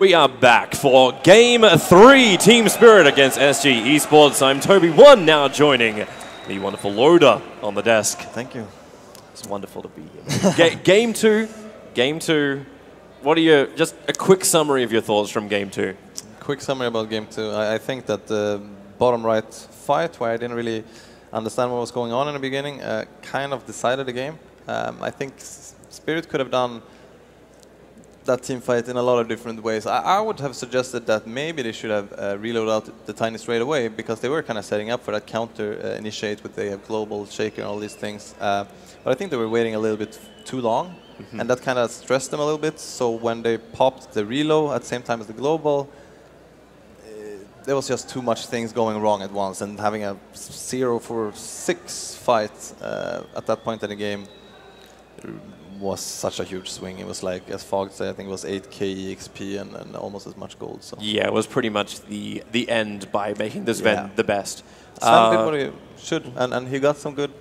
We are back for Game 3, Team Spirit against SG Esports. I'm Toby1, now joining the wonderful Loda on the desk. Thank you. It's wonderful to be here. Game 2. What are your, just a quick summary of your thoughts from Game 2? Quick summary about Game 2. I think that the bottom right fight, where I didn't really understand what was going on in the beginning, kind of decided the game. I think Spirit could have done that team fight in a lot of different ways. I would have suggested that maybe they should have reloaded out the Tiny straight away, because they were kind of setting up for that counter initiate with the global shaker and all these things. But I think they were waiting a little bit too long, and that kind of stressed them a little bit. So when they popped the reload at the same time as the global, there was just too much things going wrong at once, and having a 0-for-6 fight at that point in the game was such a huge swing. It was like, as Fogg said, I think it was 8k EXP and almost as much gold. So yeah, it was pretty much the end by making this event the best. Sven did what he should, and he got some good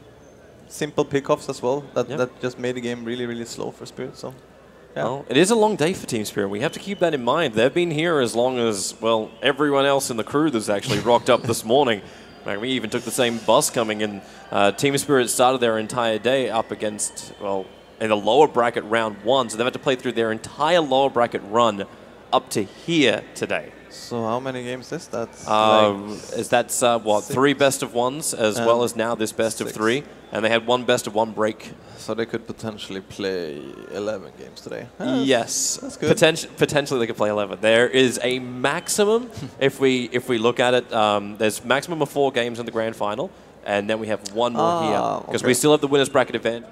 simple pickoffs as well. That just made the game really, really slow for Spirit. So yeah. Well, it is a long day for Team Spirit. We have to keep that in mind. They've been here as long as, well, everyone else in the crew that's actually rocked up this morning. We even took the same bus coming in. Team Spirit started their entire day up against, well, in the lower bracket round 1, so they've had to play through their entire lower bracket run up to here today. So how many games is that? That's what, 3 best of 1s, as well as now this best of 3, and they had 1 best of 1 break. So they could potentially play 11 games today. Yes, that's good. Potentially they could play 11. There is a maximum, if we look at it, there's maximum of 4 games in the grand final, and then we have 1 more here, because we still have the winners bracket event.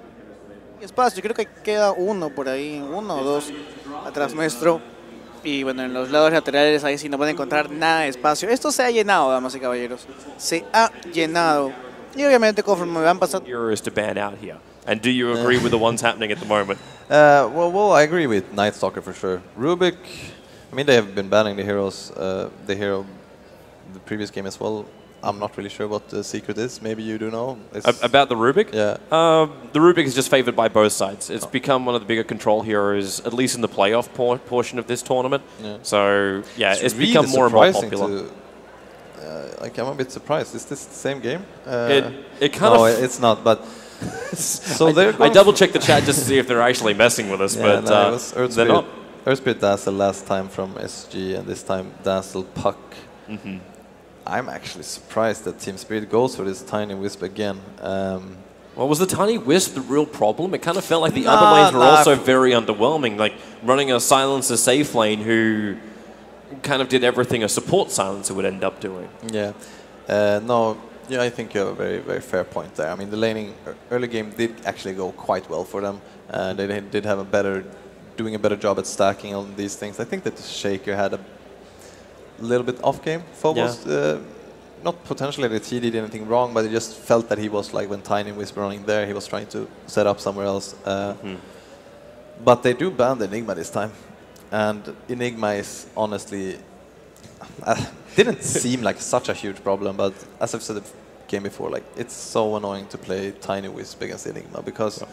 Espacio, creo que queda uno por ahí, 1 o 2 atrás nuestro. Y bueno, en los lados laterales ahí sí no pueden encontrar nada de espacio. Esto se ha llenado, damas y caballeros. Se ha llenado. Y obviamente conforme van pasando... Heroes to ban out here. And do you agree with the ones happening at the moment? Well, I agree with Night Stalker for sure. Rubik, I mean, they have been banning the heroes, the hero, the previous game as well. I'm not really sure what the secret is. Maybe you do know. About the Rubik? Yeah. The Rubik is just favored by both sides. It's become one of the bigger control heroes, at least in the playoff portion of this tournament. Yeah. So, yeah, it's really become more and more popular. Like, I'm a bit surprised. Is this the same game? It kind no, of... it's not, but... so I double-checked the chat just to see if they're actually messing with us, yeah, but no, it was they're not. Earthspirit Dazzle last time from SG, and this time Dazzle Puck. I'm actually surprised that Team Spirit goes for this Tiny Wisp again. Well, was the Tiny Wisp the real problem? It kind of felt like the other lanes were also very underwhelming, like running a Silencer safe lane who kind of did everything a support Silencer would end up doing. Yeah. Yeah, I think you have a very, very fair point there. I mean, the laning early game did actually go quite well for them. They did have doing a better job at stacking on these things. I think that the Shaker had a little bit off game. Phobos, not potentially that he did anything wrong, but it just felt that he was like, when Tiny was running there, he was trying to set up somewhere else. But they do ban the Enigma this time, and Enigma is honestly didn't seem like such a huge problem, but as I've said the game before, like, it's so annoying to play Tiny Wisp against Enigma, because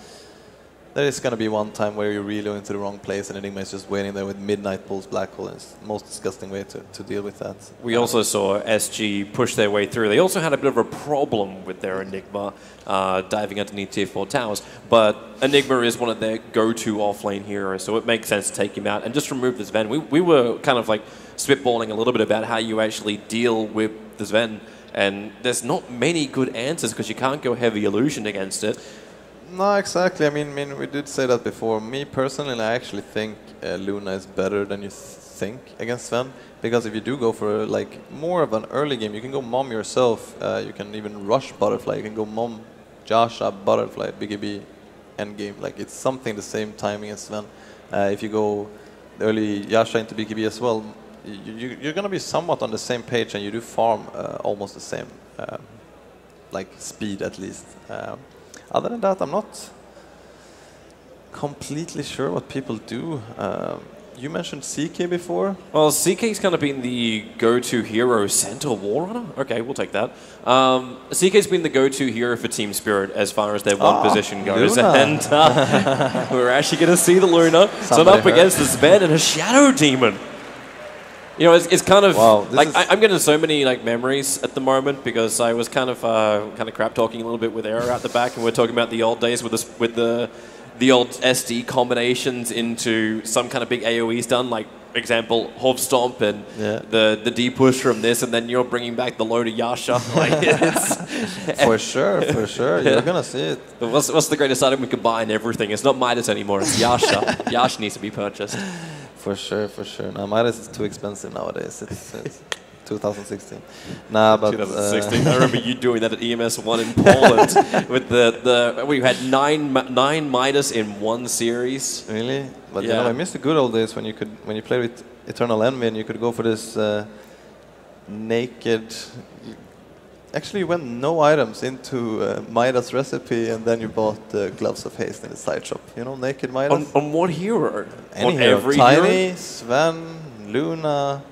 there is going to be one time where you reload into the wrong place and Enigma is just waiting there with Midnight Pulse Black Hole, and it's the most disgusting way to deal with that. We also saw SG push their way through. They also had a bit of a problem with their Enigma diving underneath tier 4 towers, but Enigma is one of their go-to off-lane heroes, so it makes sense to take him out and just remove the Sven. We were kind of like spitballing a little bit about how you actually deal with the Sven, and there's not many good answers because you can't go heavy illusion against it. No, exactly. I mean, we did say that before. Me personally, I actually think Luna is better than you think against Sven, because if you do go for like more of an early game, you can go mom yourself. You can even rush Butterfly. You can go mom Jasha, Butterfly, BKB, end game. Like, it's something the same timing as Sven. If you go early Yasha into BKB as well, you're going to be somewhat on the same page, and you do farm almost the same, like speed at least. Other than that, I'm not completely sure what people do. You mentioned CK before. Well, CK's kind of been the go-to hero. Centaur Warrunner? Okay, we'll take that. CK's been the go-to hero for Team Spirit as far as their one position goes. Luna. And we're actually going to see the Luna. So up against the Sven and a Shadow Demon. You know, it's kind of Wow, like I'm getting so many like memories at the moment because I was kind of crap talking a little bit with Era out the back, and we're talking about the old days with the old SD combinations into some kind of big AOE stun, like example Hov Stomp and the D push from this, and then you're bringing back the load of Yasha. Like it's for sure, you're gonna see it. But what's the greatest item we can buy in everything? It's not Midas anymore. It's Yasha. Yasha needs to be purchased. For sure. Now Midas is too expensive nowadays. It's 2016. Nah, but 2016. I remember you doing that at EMS1 in Poland with we had nine Midas in one series. Really? But you know, I miss the good old days when you played with Eternal Envy and you could go for this naked. Actually, you went no items into Midas recipe, and then you bought Gloves of Haste in the side shop. You know, naked Midas. On what hero? Any on hero. every Tiny, hero? Sven, Luna,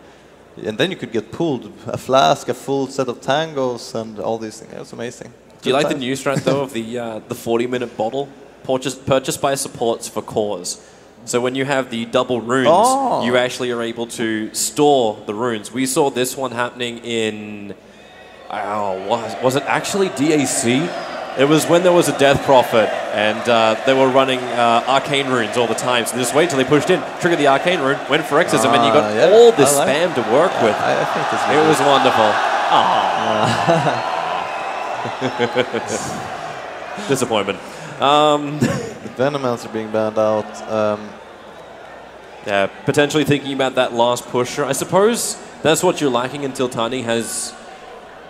and then you could get pulled a flask, a full set of tangos, and all these things. It was amazing. Do you like the new strat though of the 40-minute bottle purchased by supports for cores? So when you have the double runes, you actually are able to store the runes. We saw this one happening in. Was it actually DAC? It was when there was a Death Prophet, and they were running Arcane Runes all the time. So just wait till they pushed in, triggered the Arcane Rune, went for Exorcism, and you got all this spam to work with. I think this it was wonderful. Disappointment. Venomancer being banned out. Yeah, potentially thinking about that last pusher. I suppose that's what you're lacking until Tiny has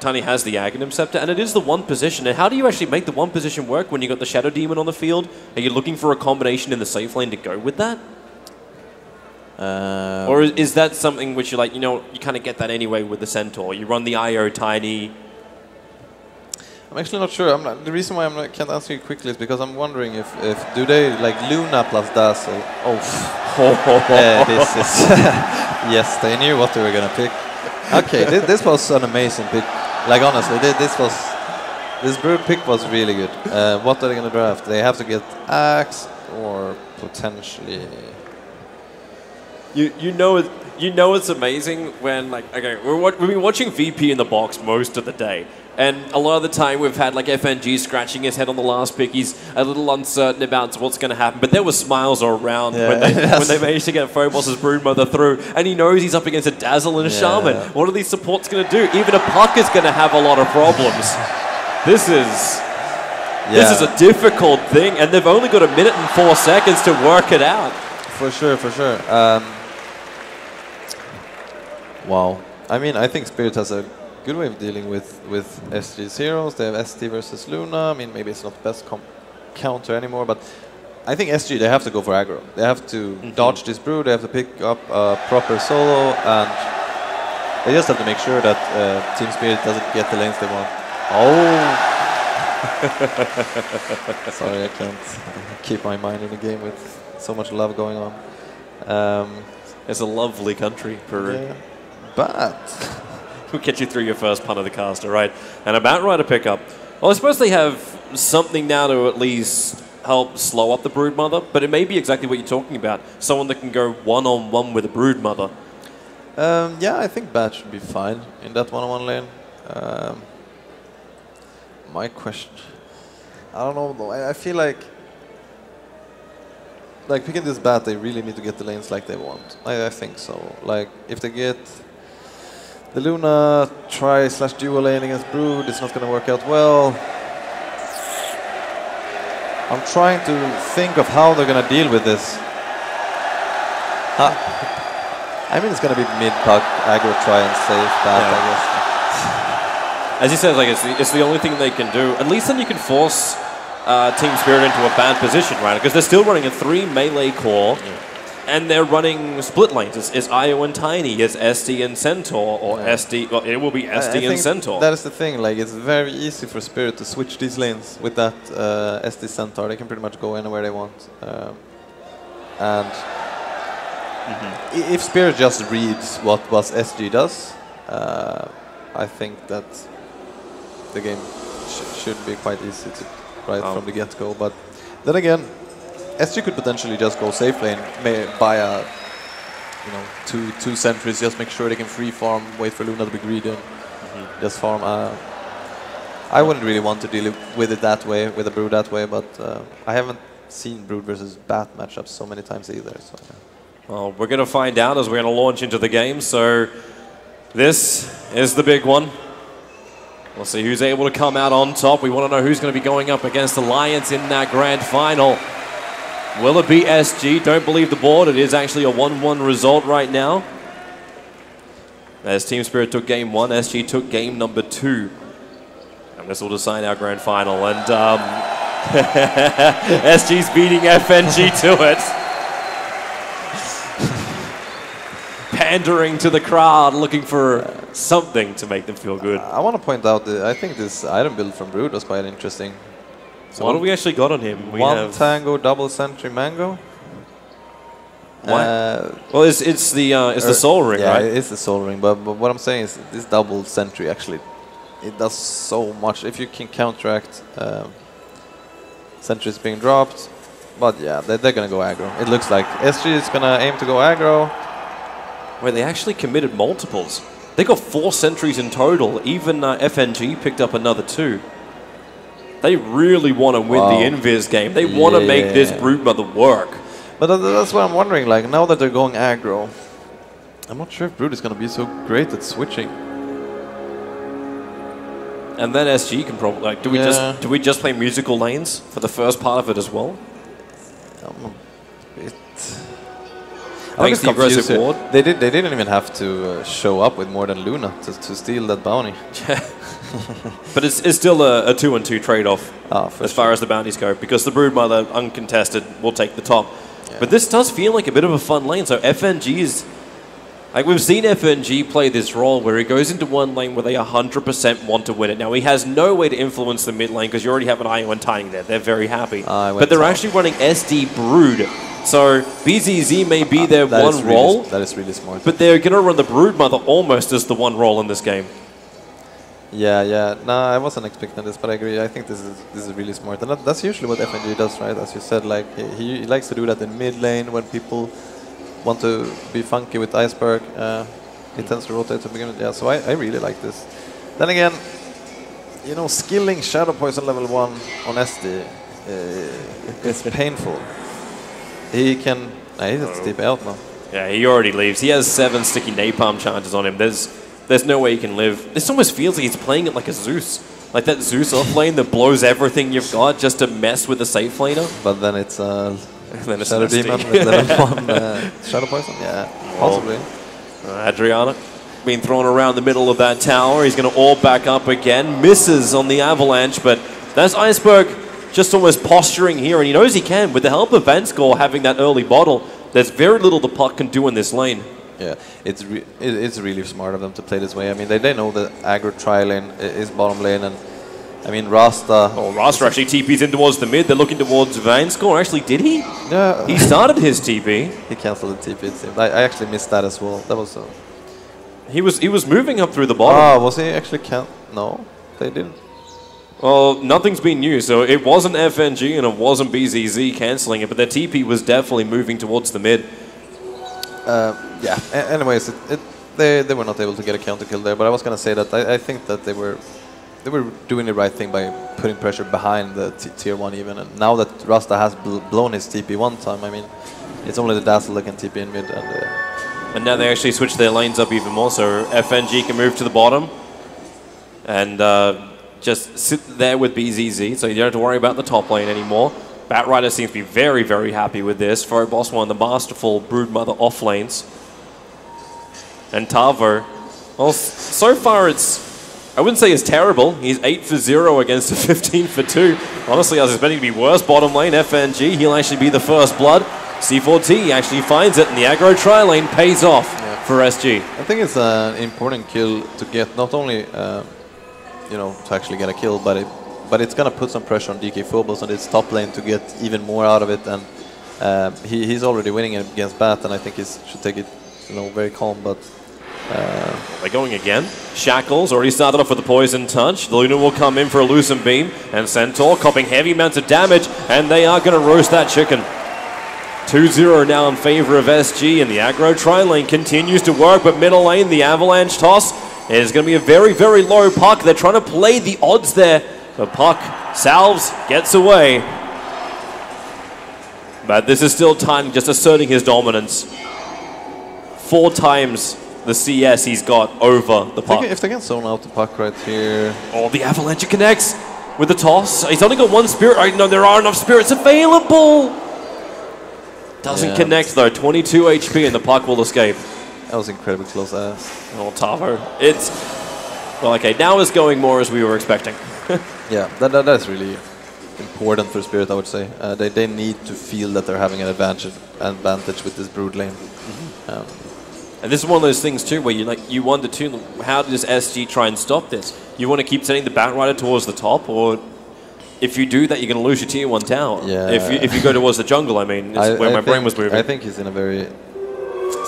the Aghanim Scepter, and it is the one position. And how do you actually make the one position work when you got the Shadow Demon on the field? Are you looking for a combination in the safe lane to go with that? Or is that something which you're like, you kind of get that anyway with the Centaur? You run the IO Tiny. I'm actually not sure. The reason why I can't answer you quickly is because I'm wondering if do they like Luna plus Dazzle? This is yes, they knew what they were gonna pick. Okay, this was an amazing pick. Like honestly, this Brood pick was really good. What are they gonna draft? They have to get Axe or potentially. You know it's amazing when we've been watching VP in the box most of the day, and a lot of the time we've had like FNG scratching his head on the last pick. He's a little uncertain about what's going to happen, but there were smiles all around when they managed to get Phobos' Broodmother through, and he knows he's up against a Dazzle and a Shaman. What are these supports going to do? Even a Puck is going to have a lot of problems. This is a difficult thing, and they've only got 1 minute and 4 seconds to work it out. For sure. Wow. I mean, I think Spirit has a good way of dealing with SG's heroes. They have ST versus Luna. I mean, maybe it's not the best counter anymore, but I think SG, they have to go for aggro. They have to dodge this Brood. They have to pick up a proper solo, and they just have to make sure that Team Spirit doesn't get the lanes they want. Sorry, I can't keep my mind in the game with so much love going on. It's a lovely country, Peru. Yeah. But we'll get you through your first punt of the caster, right? And a Batrider pickup. Well, I suppose they have something now to at least help slow up the Broodmother, but it may be exactly what you're talking about. Someone that can go one-on-one with a Broodmother. Yeah, I think Bat should be fine in that one-on-one lane. My question, I don't know though. I feel like picking this Bat, they really need to get the lanes like they want. I think so. Like if they get the Luna try/dual lane against Brood, it's not going to work out well. I'm trying to think of how they're going to deal with this. I mean, it's going to be mid-puck, aggro, try and save Bat, I guess. As you said, like it's the only thing they can do. At least then you can force Team Spirit into a bad position, right? Because they're still running a 3 melee core, and they're running split lanes. It's IO and Tiny, it's SD and Centaur, or SD. Well, it will be SD and Centaur. That is the thing. Like, it's very easy for Spirit to switch these lanes with that SD Centaur. They can pretty much go anywhere they want. And if Spirit just reads what SG does, I think that the game should be quite easy to from the get-go. But then again, SG could potentially just go safe lane, buy a two sentries, just make sure they can free farm, wait for Luna to be greedy, and just farm. I wouldn't really want to deal with it that way, with a Brood that way, but I haven't seen Brood versus Bat matchups so many times either. So. Well, we're going to find out as we're going to launch into the game. So this is the big one. We'll see who's able to come out on top. We want to know who's going to be going up against Alliance in that grand final. Will it be SG? Don't believe the board. It is actually a 1-1 result right now. As Team Spirit took game 1, SG took game number 2. And this will decide our grand final. And SG's beating FNG to it. Pandering to the crowd, looking for something to make them feel good. I want to point out that I think this item build from Brood was quite interesting. So what have we actually got on him? We one have Tango, double Sentry Mango. Well, it's the Soul Ring, yeah, right? Yeah, it's the Soul Ring. But what I'm saying is this double Sentry actually, it does so much. If you can counteract sentries being dropped, but yeah, they're gonna go aggro. It looks like SG is gonna aim to go aggro. Where they actually committed multiples. They got 4 sentries in total. Even FNG picked up another 2. They really want to win the Invis game. They want to make this Broodmother work. But that's what I'm wondering. Like now that they're going aggro, I'm not sure if Brood is going to be so great at switching. And then SG can probably like. Do we just play musical lanes for the first part of it as well? Thanks to the aggressive ward. They didn't even have to show up with more than Luna to steal that bounty. But it's still a 2-on-2 trade-off as far as the bounties go, because the Broodmother, uncontested, will take the top. Yeah. But this does feel like a bit of a fun lane. So FNG is... Like, we've seen FNG play this role where he goes into one lane where they 100% want to win it. Now, he has no way to influence the mid lane because you already have an IO and Tiny there. They're very happy. But they're actually running SD Brood. So BZZ may be their one role. That is really smart. But they're going to run the Broodmother almost as the one role in this game. Yeah. No, I wasn't expecting this, but I agree. I think this is really smart. And that's usually what FNG does, right? As you said, like he likes to do that in mid lane when people want to be funky with Iceberg. He tends to rotate to begin with. Yeah, so I really like this. Then again, you know, skilling Shadow Poison level 1 on SD is painful. He can... he has to TP out now. Yeah, he already leaves. He has 7 sticky napalm charges on him. There's no way he can live. This almost feels like he's playing it like a Zeus. Like that Zeus off lane that blows everything you've got just to mess with the safe laner. But then it's Shadow Demon with level 1 Shadow Poison? Yeah, possibly. Adriana being thrown around the middle of that tower. He's going to orb back up again. Misses on the avalanche, but that's Iceberg just almost posturing here, and he knows he can. With the help of Vanscore having that early bottle, there's very little the puck can do in this lane. Yeah, it's really smart of them to play this way. I mean, they know that aggro tri lane is bottom lane, and I mean, Rasta... Oh, Rasta actually TP's in towards the mid. They're looking towards Vanscore. Actually, did he? Yeah. He started his TP. He cancelled the TP, it seemed. I actually missed that as well. That was... He was moving up through the bottom. Ah, was he actually No, they didn't. Well, nothing's been used, so it wasn't FNG and it wasn't BZZ cancelling it, but their TP was definitely moving towards the mid. Yeah, anyways, they were not able to get a counter kill there, but I was going to say that I think that they were doing the right thing by putting pressure behind the tier 1 even, and now that Rasta has blown his TP one time, I mean, it's only the Dazzle that can TP in mid. And now they actually switch their lanes up even more, so FNG can move to the bottom and just sit there with BZZ, so you don't have to worry about the top lane anymore. Batrider seems to be very, very happy with this. Phobos, one of the masterful Broodmother off lanes. And Tavo, well, so far I wouldn't say it's terrible. He's 8 for 0 against a 15 for 2. Honestly, I was expecting to be worse bottom lane. FNG, he'll actually be the first blood. C4T actually finds it, and the aggro tri lane pays off for SG. I think it's an important kill to get, not only you know, to actually get a kill, but it's gonna put some pressure on DK Phobos on its top lane to get even more out of it. And he's already winning against Bat, and I think he should take it, you know, very calm. But they're going again. Shackles already started off with the poison touch. The Luna will come in for a Lucent Beam, and Centaur copping heavy amounts of damage, and they are going to roast that chicken. 2-0 now in favor of SG, and the aggro tri-lane continues to work, but middle lane, the Avalanche toss is going to be a very, very low puck. They're trying to play the odds there. The puck salves, gets away. But this is still Tiny just asserting his dominance. 4 times the CS he's got over the puck. If they can zone out the puck right here. Oh, the Avalanche connects with the toss. He's only got 1 spirit. I know there are enough spirits available. Doesn't connect though. 22 HP and the puck will escape. That was incredibly close. Oh, Tavo. It's... Well, okay, now it's going more as we were expecting. Yeah, that's really important for Spirit, I would say. They need to feel that they're having an advantage with this Brood lane. And this is one of those things too, where you wonder too, how does SG try and stop this? You want to keep sending the Batrider towards the top, or if you do that, you're going to lose your tier 1 tower. Yeah. If you go towards the jungle, I mean, is where my brain was moving. I think he's in a very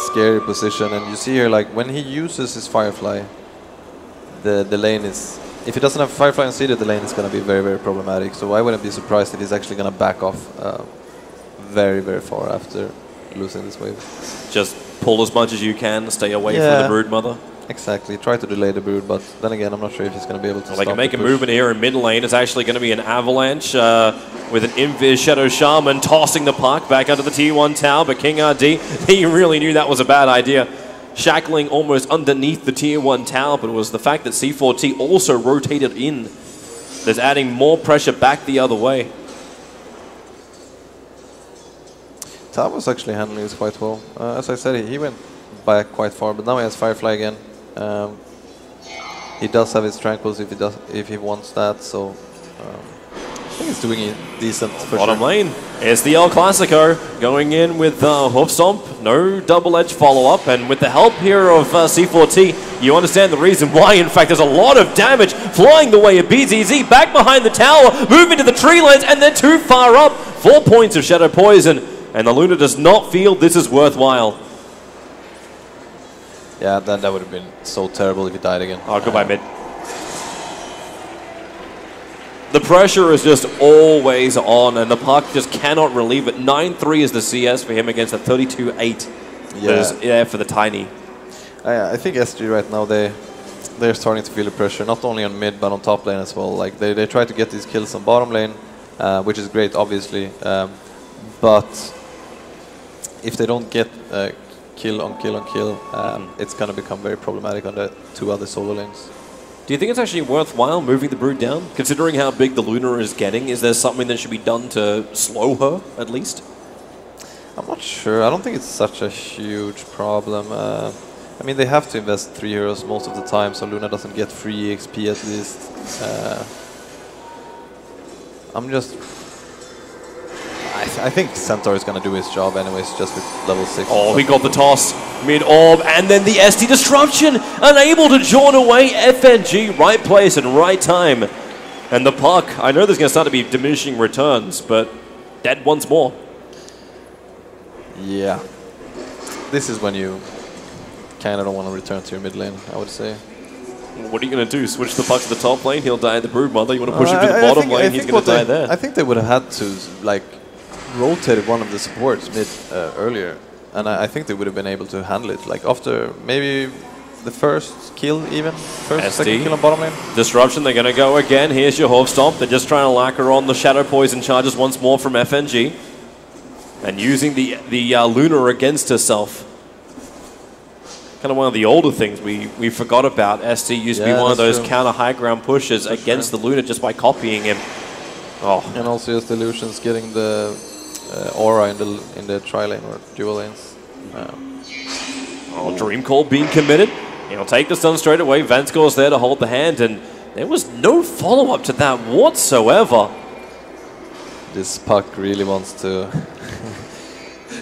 scary position, and you see here, like when he uses his Firefly, the lane is. If he doesn't have Firefly and Seeded, the lane is going to be very, very problematic. So I wouldn't be surprised if he's actually going to back off very, very far after losing this wave. Just pull as much as you can, stay away from the Brood Mother. Exactly. Try to delay the Brood, but then again, I'm not sure if he's going to be able to stop. They can make a movement here in mid lane. It's actually going to be an Avalanche with an Invis Shadow Shaman tossing the puck back under the T1 tower, but King RD, he really knew that was a bad idea. Shackling almost underneath the tier 1 tower, but it was the fact that C4T also rotated in that's adding more pressure back the other way. Tav was actually handling this quite well. As I said, he went back quite far, but now he has Firefly again. He does have his Tranquils if he wants that, so I think he's doing it decent for Bottom lane, it's the El Clasico going in with Hoof Stomp, no double-edged follow-up, and with the help here of C4T, you understand the reason why. In fact, there's a lot of damage flying the way of BZZ, back behind the tower, moving to the tree lands, and they're too far up. 4 points of Shadow Poison, and the Luna does not feel this is worthwhile. Yeah, that would have been so terrible if he died again. Oh, goodbye mid. The pressure is just always on, and the puck just cannot relieve it. 9-3 is the CS for him against a 32-8. Yeah, for the Tiny. I think SG right now, they're starting to feel the pressure, not only on mid, but on top lane as well. Like they try to get these kills on bottom lane, which is great, obviously. But if they don't get kill on kill on kill, it's going to become very problematic on the 2 other solo lanes. Do you think it's actually worthwhile moving the Brood down? Considering how big the Luna is getting, is there something that should be done to slow her, at least? I'm not sure. I don't think it's such a huge problem. I mean, they have to invest 3 heroes most of the time, so Luna doesn't get free XP at least. I think Centaur is going to do his job anyways, just with level 6. Oh, he got the toss, mid-orb, and then the SD Disruption, unable to join away FNG, right place and right time. And the puck, I know there's going to start to be diminishing returns, but dead once more. Yeah. This is when you kind of don't want to return to your mid lane, I would say. What are you going to do? Switch the puck to the top lane? He'll die at the Brood Mother. You want to push him to the bottom lane? He's going to die there. I think they would have had to, like, rotated one of the supports mid earlier, and I think they would have been able to handle it. Like after maybe the first kill, second kill on bottom lane. Disruption, they're going to go again. Here's your Hoof Stomp. They're just trying to lacquer on the Shadow Poison charges once more from FNG, and using the Luna against herself. Kind of one of the older things we forgot about. SD used to be one of those counter high ground pushes against the Luna just by copying him. Oh. And also just Illusions getting the aura in the tri-lane or dual lanes. Dream Call being committed. He'll take the stun straight away. Vanscore's there to hold the hand, and there was no follow-up to that whatsoever. This puck really wants to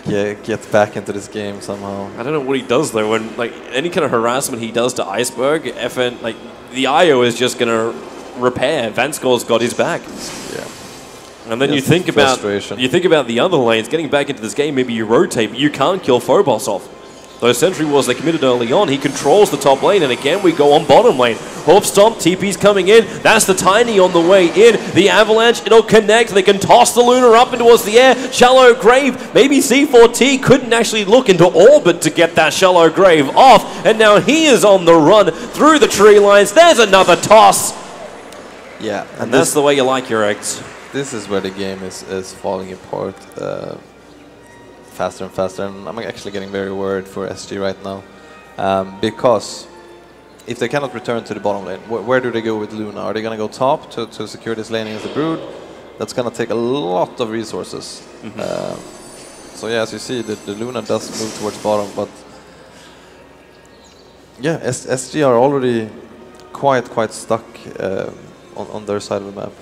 get back into this game somehow. I don't know what he does though. When like any kind of harassment he does to Iceberg, the IO is just gonna repair. Vanscore's got his back. Yeah. And then you think about the other lanes, getting back into this game, maybe you rotate, but you can't kill Phobos off. Those Sentry Wars they committed early on. He controls the top lane, and again we go on bottom lane. Hoof Stomp, TP's coming in. That's the Tiny on the way in. The Avalanche, it'll connect. They can toss the Luna up and towards the air. Shallow Grave. Maybe C4T couldn't actually look into orbit to get that Shallow Grave off. And now he is on the run through the tree lines. There's another toss. Yeah, and that's the way you like your eggs. This is where the game is falling apart faster and faster, and I'm actually getting very worried for SG right now, because if they cannot return to the bottom lane, where do they go with Luna? Are they going to go top to secure this lane against the Brood? That's going to take a lot of resources. So yeah, as you see, the Luna does move towards bottom, but yeah, SG are already quite stuck on their side of the map.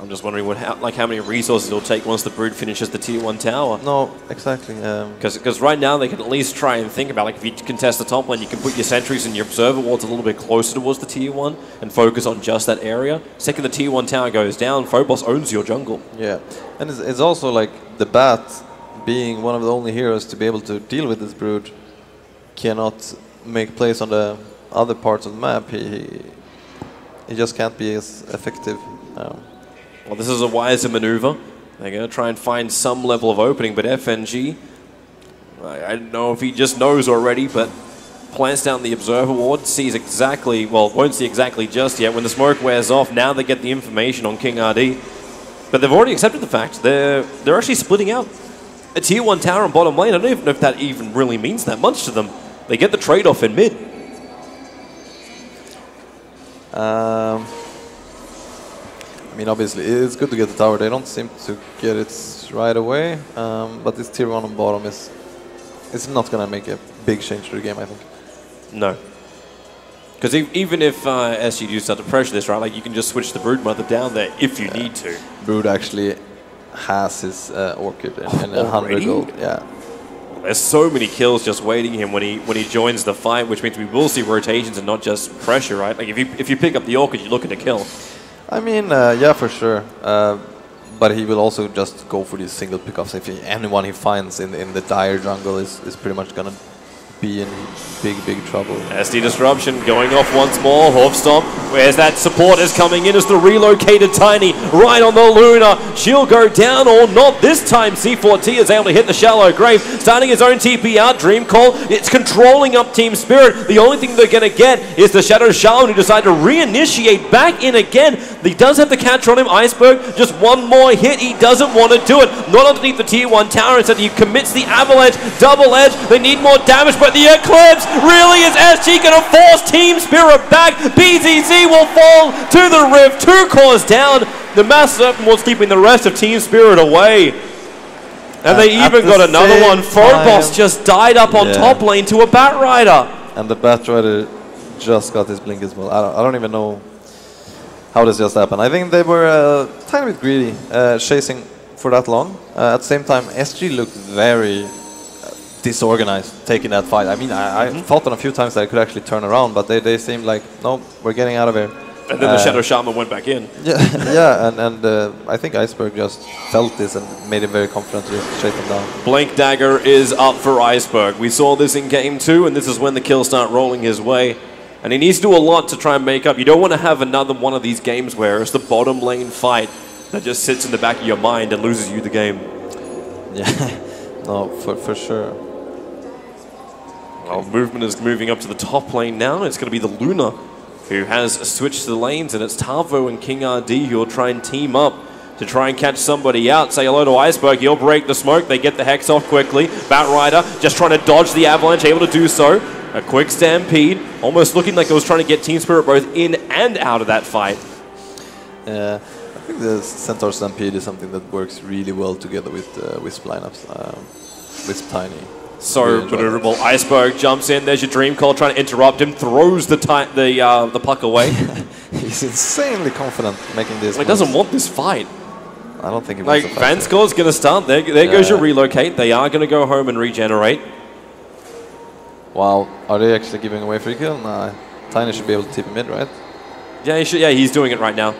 I'm just wondering how many resources it'll take once the Brood finishes the tier 1 tower. No, exactly. Because right now they can at least try and think about, like, if you contest the top lane, you can put your sentries and your observer wards a little bit closer towards the tier 1 and focus on just that area. Second the tier 1 tower goes down, Phobos owns your jungle. Yeah, and it's also like the Bat, being one of the only heroes to be able to deal with this Brood, cannot make plays on the other parts of the map. He just can't be as effective. Well, this is a wiser maneuver. They're going to try and find some level of opening, but FNG, I don't know if he just knows already, but plants down the observer ward, sees exactly, well, won't see exactly just yet. When the smoke wears off, now they get the information on King RD. But they've already accepted the fact they're actually splitting out a tier 1 tower on bottom lane. I don't even know if that even really means that much to them. They get the trade-off in mid. I mean, obviously, it's good to get the tower. They don't seem to get it right away, but this tier 1 on bottom it's not going to make a big change to the game, I think. No. Because even if SG do start to pressure this, right, like you can just switch the Brood Mother down there if you need to. Brood actually has his Orchid in 100 gold. Yeah. There's so many kills just waiting him when he joins the fight, which means we will see rotations and not just pressure, right? Like if you pick up the Orchid, you're looking to kill. I mean, yeah, for sure. But he will also just go for these single pickups. If anyone he finds in the dire jungle is pretty much gonna be in big trouble. SD Disruption going off once more. Hoof Stomp. Where's that support is coming in as the relocated Tiny right on the Luna. She'll go down or not. This time C4T is able to hit the Shallow Grave. Starting his own TP out. Dream Call. It's controlling up Team Spirit. The only thing they're going to get is the Shadow Shaman who decided to reinitiate back in again. He does have the catcher on him. Iceberg. Just one more hit. He doesn't want to do it. Not underneath the tier 1 tower. Instead he commits the Avalanche. Double edge. They need more damage, but the Eclipse. Really is SG going to force Team Spirit back. BZZ will fall to the Rift. 2 cores down. The Mass Serpent was keeping the rest of Team Spirit away. And they even got another one. Phobos just died up on top lane to a Bat Rider. And the Bat Rider just got his blink as well. I don't even know how this just happened. I think they were a tiny bit greedy, chasing for that long. At the same time, SG looked very disorganized taking that fight. I mean, I thought on a few times that I could actually turn around, but they seemed like, no, we're getting out of here. And then the Shadow Shaman went back in. Yeah, yeah, and I think Iceberg just felt this and made him very confident to just chase him down. Blink Dagger is up for Iceberg. We saw this in Game 2, and this is when the kills start rolling his way. And he needs to do a lot to try and make up. You don't want to have another one of these games where it's the bottom lane fight that just sits in the back of your mind and loses you the game. Yeah, no, for sure. Well, movement is moving up to the top lane now. It's going to be the Luna who has switched the lanes, and it's Tavo and King RD who will try and team up to try and catch somebody out. Say hello to Iceberg. He'll break the smoke. They get the Hex off quickly. Bat Rider just trying to dodge the Avalanche, able to do so. A quick stampede, almost looking like it was trying to get Team Spirit both in and out of that fight. Yeah, I think the Centaur Stampede is something that works really well together with Wisp lineups. Wisp Tiny. So maneuverable. Iceberg jumps in. There's your Dream Call trying to interrupt him. Throws the puck away. He's insanely confident making this. He doesn't want this fight. I don't think he wants like Vanscore's going to start. There goes your relocate. They are going to go home and regenerate. Wow, are they actually giving away free kill? Nah, Tiny should be able to tip him mid, right? Yeah, he should. Yeah, he's doing it right now.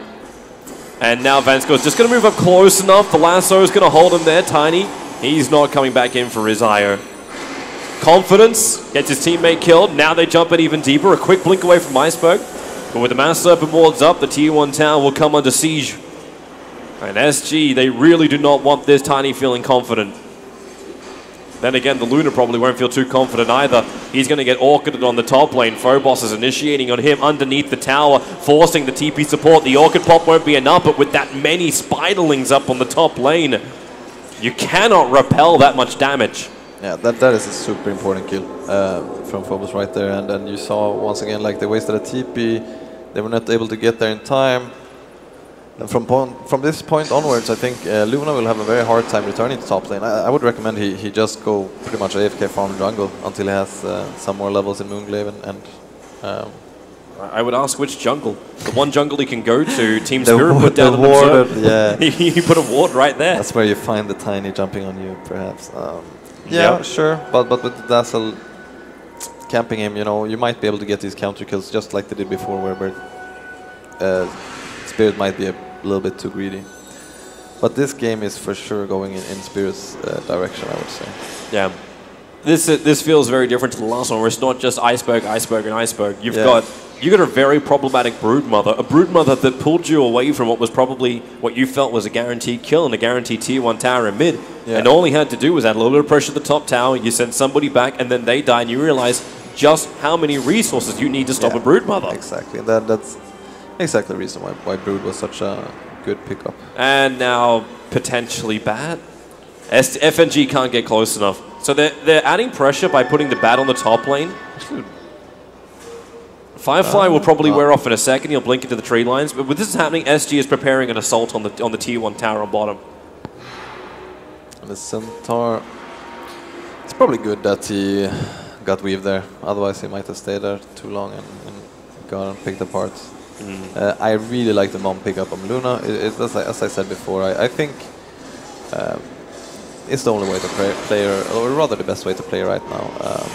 And now Vanscore's just going to move up close enough. The lasso is going to hold him there. Tiny, he's not coming back in for his IO. Confidence, gets his teammate killed. Now they jump it even deeper. A quick blink away from Iceberg. But with the Mass Serpent wards up, the Tier 1 tower will come under siege. And SG, they really do not want this Tiny feeling confident. Then again, the Luna probably won't feel too confident either. He's going to get orchided on the top lane. Phobos is initiating on him underneath the tower, forcing the TP support. The Orchid Pop won't be enough, but with that many Spiderlings up on the top lane, you cannot repel that much damage. Yeah, that is a super important kill from Phobos right there. And then you saw once again, like, they wasted a TP. They were not able to get there in time. And from this point onwards, I think Luna will have a very hard time returning to top lane. I would recommend he just go pretty much AFK farm jungle until he has some more levels in Moonglaive I would ask which jungle. The one jungle he can go to, Team Spirit put down the ward. Yeah, he put a ward right there. That's where you find the Tiny jumping on you, perhaps. Yeah, sure, but with the Dazzle camping him, you know, you might be able to get these counter kills just like they did before, where Spirit might be a little bit too greedy. But this game is for sure going in Spirit's direction, I would say. Yeah. This feels very different to the last one, where it's not just Iceberg, Iceberg, and Iceberg. You got a very problematic Broodmother, a Broodmother that pulled you away from what was probably what you felt was a guaranteed kill and a guaranteed Tier 1 tower in mid. Yeah. And all he had to do was add a little bit of pressure to the top tower, you send somebody back, and then they die, and you realize just how many resources you need to stop a Broodmother. Exactly, that's exactly the reason why Brood was such a good pickup. And now potentially Bat. FNG can't get close enough. So they're adding pressure by putting the Bat on the top lane. Firefly will probably wear off in a second. He'll blink into the tree lines. But with this happening, SG is preparing an assault on the Tier 1 tower on bottom. And the Centaur, it's probably good that he got weaved there. Otherwise, he might have stayed there too long and gone and picked apart. I really like the Mom pickup on Luna. As I said before, I think it's the only way to play her, or rather the best way to play right now.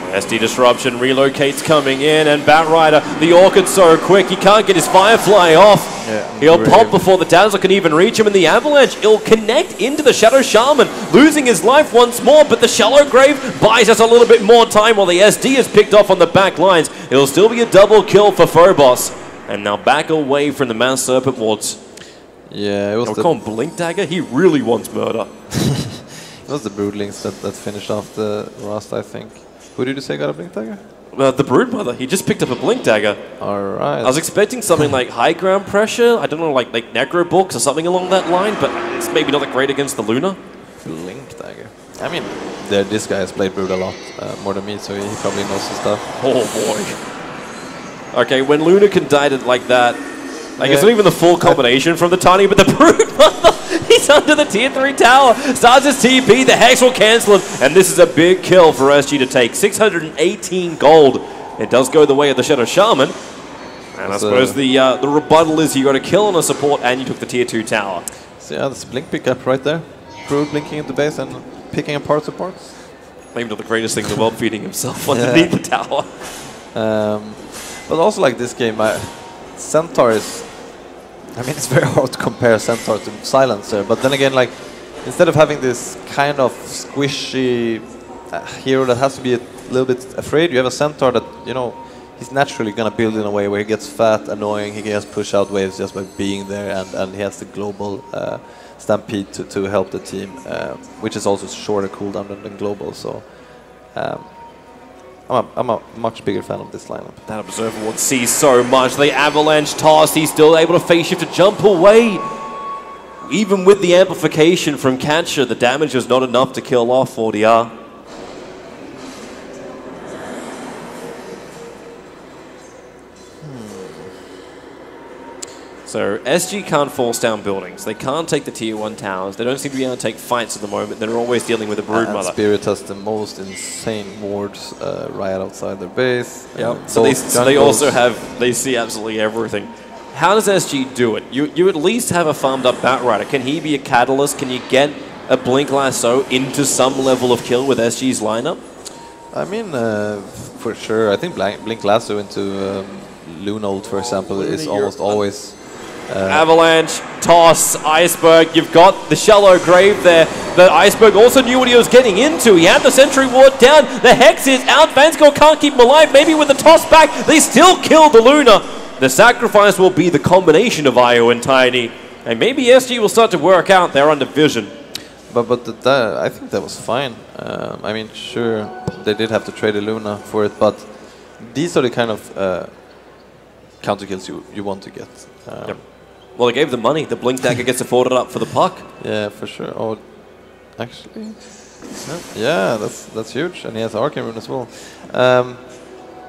SD Disruption relocates coming in, and Batrider, the Orchid's so quick, he can't get his Firefly off. Yeah, he'll pop before the Dazzler can even reach him, and the Avalanche, he'll connect into the Shadow Shaman, losing his life once more, but the Shallow Grave buys us a little bit more time while the SD is picked off on the back lines. It'll still be a double kill for Phobos, and now back away from the Mass Serpent wards. Yeah, it was call him Blink Dagger, he really wants murder. It was the Broodlings that finished off the Rust, I think. Who did you say got a Blink Dagger? The Broodmother. He just picked up a Blink Dagger. Alright. I was expecting something like high ground pressure. I don't know, like Necro Books or something along that line, but it's maybe not that great against the Luna. Blink Dagger. I mean, this guy has played Brood a lot, more than me, so he probably knows his stuff. Oh boy. Okay, when Luna can die like that, like it's not even the full combination from the Tiny, but the Broodmother. He's under the Tier 3 tower. Starts his TP. The Hex will cancel him. And this is a big kill for SG to take. 618 gold. It does go the way of the Shadow Shaman. And I suppose the rebuttal is you got a kill on a support and you took the Tier 2 tower. So yeah, that's Blink pickup right there. Brood blinking into base and picking apart supports. Maybe not the greatest thing in the world, feeding himself underneath the tower. But also like this game, Centaur is... I mean, it's very hard to compare Centaur to Silencer, but then again, like, instead of having this kind of squishy hero that has to be a little bit afraid, you have a Centaur that, you know, he's naturally going to build in a way where he gets fat, annoying, he can just push out waves just by being there, and he has the global Stampede to help the team, which is also shorter cooldown than global, so... I'm a much bigger fan of this lineup. That Observer Ward sees so much. The Avalanche toss, he's still able to phase shift to jump away. Even with the amplification from Catcher, the damage was not enough to kill off 4DR. So SG can't force down buildings. They can't take the Tier 1 towers. They don't seem to be able to take fights at the moment. They're always dealing with a Broodmother. Spirit has the most insane wards right outside their base. Yep. So they also have, they see absolutely everything. How does SG do it? You at least have a farmed up Batrider. Can he be a catalyst? Can you get a Blink Lasso into some level of kill with SG's lineup? I mean, for sure. I think Blink Lasso into Luna ult, for example, is almost always Avalanche, toss, Iceberg. You've got the shallow grave there. But Iceberg also knew what he was getting into. He had the Sentry Ward down. The Hex is out. Vanscoy can't keep him alive. Maybe with the toss back, they still kill the Luna. The sacrifice will be the combination of Io and Tiny. And maybe SG will start to work out there on Division. But I think that was fine. I mean, sure, they did have to trade a Luna for it, but these are the kind of counter kills you want to get. Yep. Well, they gave the money. The Blink Dagger gets afforded up for the puck. Yeah, for sure. Oh, actually, yeah, that's huge, and he has Arcane Rune as well.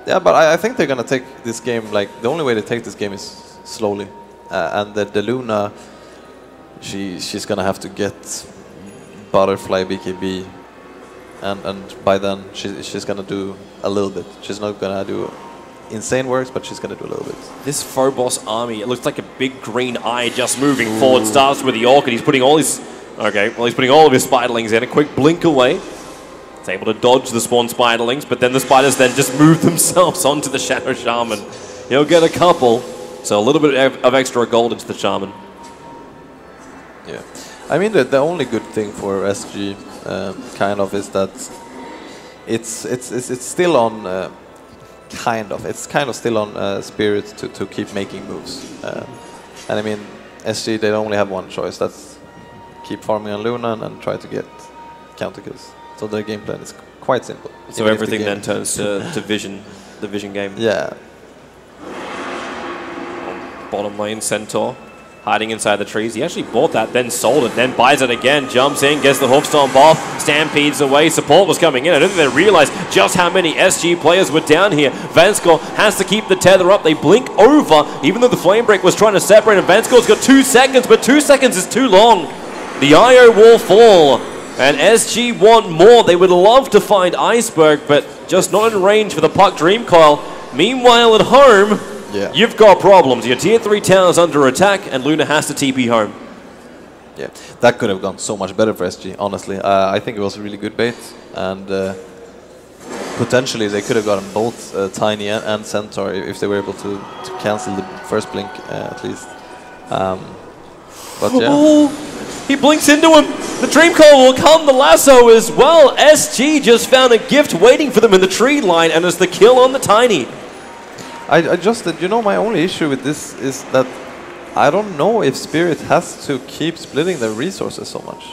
Yeah, but I think they're gonna take this game, like, the only way to take this game is slowly, and the Luna, she's gonna have to get Butterfly BKB, and by then she's gonna do a little bit. She's not gonna do insane works, but she's gonna do a little bit. This Phobos army, it looks like a big green eye just moving forward. Starts with the Orc, and he's putting all his... Okay, well, he's putting all of his Spiderlings in. A quick blink away. It's able to dodge the spawn Spiderlings, but then the Spiders then just move themselves onto the Shadow Shaman. He'll get a couple, so a little bit of extra gold into the Shaman. Yeah. I mean, the only good thing for SG, kind of, is that it's still on... It's kind of still on Spirit to keep making moves. And I mean, SG, they only have one choice. That's keep farming on Luna and try to get counter kills. So their game plan is quite simple. So everything then turns to Vision, the Vision game. Yeah. Bottom lane, Centaur. Hiding inside the trees. He actually bought that, then sold it, then buys it again, jumps in, gets the Hoofstomp off, stampedes away. Support was coming in. I don't think they realized just how many SG players were down here. Vanscoy has to keep the tether up. They blink over, even though the Flame Break was trying to separate, and Vanscoy's got 2 seconds, but 2 seconds is too long. The IO will fall, and SG want more. They would love to find Iceberg, but just not in range for the puck Dream Coil. Meanwhile, at home, yeah, you've got problems. Your tier 3 tower's under attack, and Luna has to TP home. Yeah, that could have gone so much better for SG, honestly. I think it was a really good bait, and potentially they could have gotten both Tiny and Centaur if they were able to cancel the first blink, at least. But yeah. Oh, he blinks into him. The Dream Coil will come, the lasso as well. SG just found a gift waiting for them in the tree line, and it's the kill on the Tiny. I just, you know, my only issue with this is that I don't know if Spirit has to keep splitting their resources so much.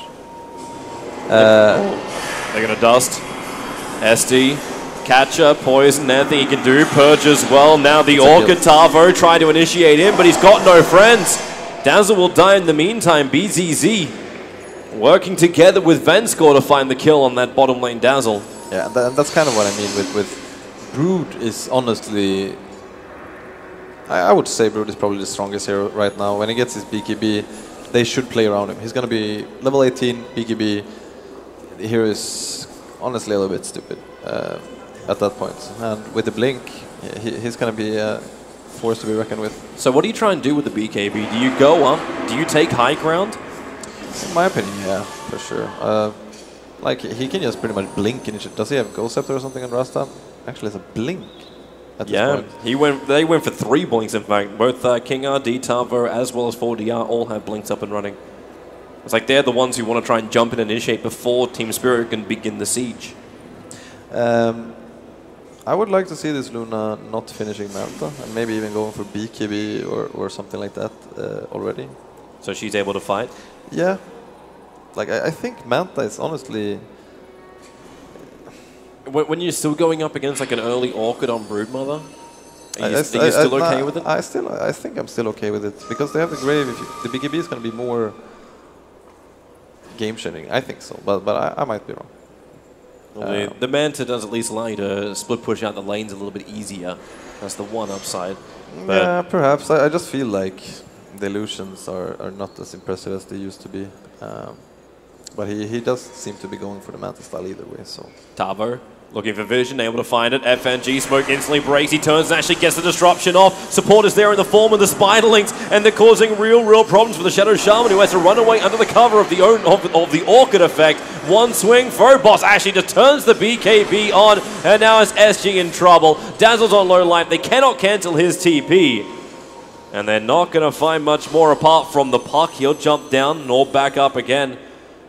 They're going to dust. SD, Catcher, Poison, anything he can do. Purge as well. Now the Orchid Tavo trying to initiate him, but he's got no friends. Dazzle will die in the meantime. BZZ working together with Vanscoy to find the kill on that bottom lane Dazzle. Yeah, that's kind of what I mean with Brood is honestly... I would say Brood is probably the strongest hero right now. When he gets his BKB, they should play around him. He's going to be level 18, BKB. The hero is honestly a little bit stupid at that point. And with the Blink, he's going to be a force to be reckoned with. So what do you try and do with the BKB? Do you go up? Do you take high ground? In my opinion, yeah, for sure. Like, he can just pretty much blink. Does he have Ghost Scepter or something on Rasta? Actually, it's a blink. Yeah, they went for 3 blinks, in fact. Both King RD, Tavo, as well as 4DR all have blinks up and running. It's like they're the ones who want to try and jump in and initiate before Team Spirit can begin the siege. I would like to see this Luna not finishing Manta, and maybe even going for BKB or something like that already. So she's able to fight? Yeah. Like, I think Manta is honestly... When you're still going up against like an early Orchid on Broodmother, are you still okay with it? I think I'm still okay with it, because they have the Grave. The BKB is going to be more game-changing. I think so, but I might be wrong. Well, the Manta does at least allow you to split push out the lanes a little bit easier. That's the one upside. But yeah, perhaps. I just feel like the illusions are not as impressive as they used to be. But he does seem to be going for the Manta style either way. So Tavo looking for vision, able to find it. FNG smoke instantly breaks. He turns and actually gets the disruption off. Support is there in the form of the Spiderlings, and they're causing real problems for the Shadow Shaman, who has to run away under the cover of the Orchid effect. One swing, Phobos actually just turns the BKB on, and now it's SG in trouble. Dazzle's on low life. They cannot cancel his TP. And they're not going to find much more apart from the puck. He'll jump down and all back up again.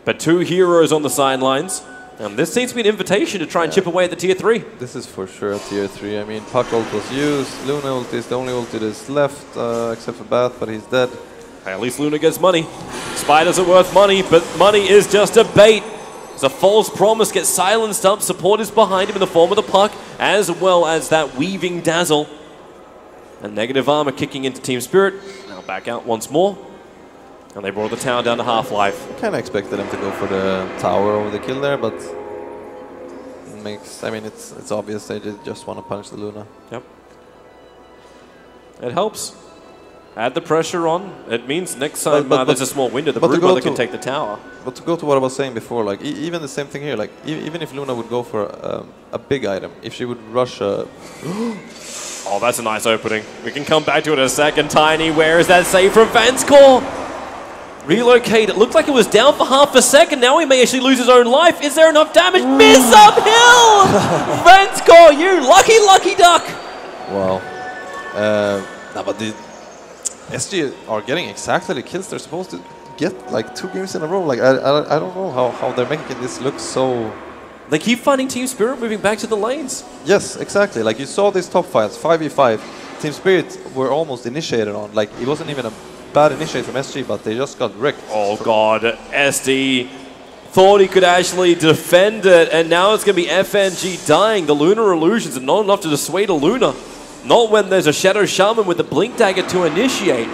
But 2 heroes on the sidelines. And this seems to be an invitation to try and chip away at the tier 3. This is for sure a tier 3. I mean, puck ult was used. Luna ult is the only ult that is left, except for Bath, but he's dead. At least Luna gets money. Spiders are worth money, but money is just a bait. As a false promise gets silenced up, support is behind him in the form of the puck, as well as that weaving dazzle. And negative armor kicking into Team Spirit. Now back out once more. And they brought the tower down to half-life. Kind of expected him to go for the tower over the kill there, but it makes, I mean, it's obvious they just want to punish the Luna. Yep. It helps. Add the pressure on. It means next time there's a small window, the Broodmother can take the tower. But to go to what I was saying before, like even the same thing here, like even if Luna would go for a big item, if she would rush a... Oh, that's a nice opening. We can come back to it in a second. Tiny, where is that save from Vanscore? Relocate. It looked like it was down for half a second. Now he may actually lose his own life. Is there enough damage? Miss uphill! Vanscore, you lucky duck! Wow. No, but the SG are getting exactly the kills they're supposed to get, like 2 games in a row. Like I don't know how they're making this look so... They keep finding Team Spirit moving back to the lanes. Yes, exactly. Like you saw these top fights, 5v5. Team Spirit were almost initiated on. Like it wasn't even a bad initiate from SG, but they just got wrecked. Oh god, SD thought he could actually defend it, and now it's going to be FNG dying. The Lunar Illusions are not enough to dissuade a Luna. Not when there's a Shadow Shaman with the Blink Dagger to initiate.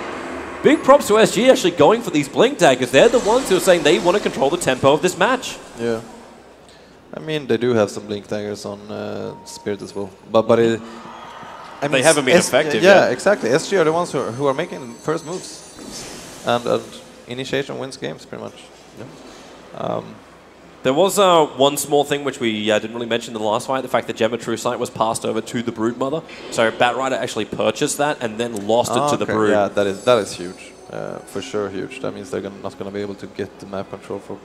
Big props to SG actually going for these Blink Daggers. They're the ones who are saying they want to control the tempo of this match. Yeah. I mean, they do have some Blink Daggers on Spirit as well. But it, I mean, they haven't been effective yeah, yet. Exactly. SG are the ones who are making first moves. And initiation wins games, pretty much. Yeah. There was one small thing which we didn't really mention in the last fight, the fact that Gemma True Sight was passed over to the Broodmother. So Batrider actually purchased that and then lost it to the Brood. Yeah, that is huge. For sure huge. That means they're not going to be able to get the map control for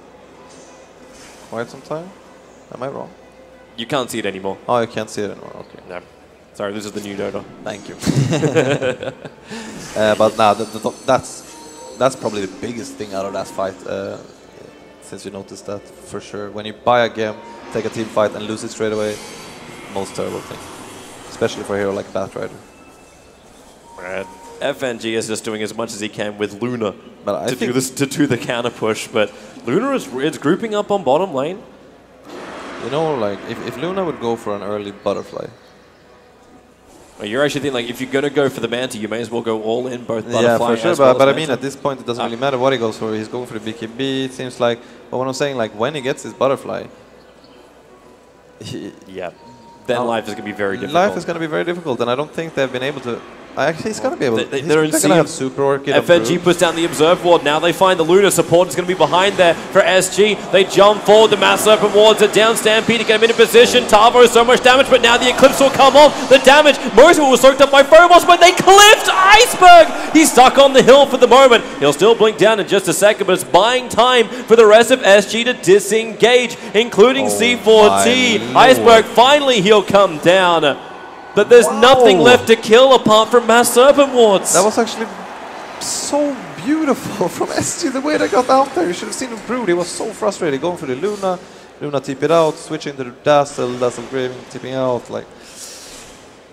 quite some time. Am I wrong? You can't see it anymore. Oh, you can't see it anymore. Okay. No. Sorry, this is the new Dota. Thank you. But now that's probably the biggest thing out of that fight. Since you noticed that for sure. When you buy a game, take a team fight and lose it straight away, most terrible thing. Especially for a hero like Batrider. FNG is just doing as much as he can with Luna but to do the counter push, but Luna is grouping up on bottom lane. You know, like if Luna would go for an early butterfly. Well, you're actually thinking like if you're gonna go for the Manta, you may as well go all in both butterfly. Yeah, for sure. As well but as I mean, at this point, it doesn't really matter what he goes for. He's going for the BKB. It seems like. But what I'm saying, like when he gets his butterfly, yeah, then life is gonna be very difficult. Life is gonna be very difficult, and I don't think they've been able to. Actually, he's going to be able to. They're going to have Super Orchid. FNG puts down the Observe Ward. Now they find the Luna support is going to be behind there for SG. They jump forward. The Mass Serpent Wards are down. Stampede to get him into position. Tavo, so much damage, but now the Eclipse will come off. The damage. Most of it was soaked up by Phobos, but they clipped Iceberg. He's stuck on the hill for the moment. He'll still blink down in just a second, but it's buying time for the rest of SG to disengage, including C4T. Iceberg, finally he'll come down. But there's nothing left to kill apart from Mass Serpent Wards. That was actually so beautiful from SG, the way they got out there. You should have seen him Brood. He was so frustrated going for the Luna. Luna tip it out, switching to the Dazzle Graving, tipping out. Like,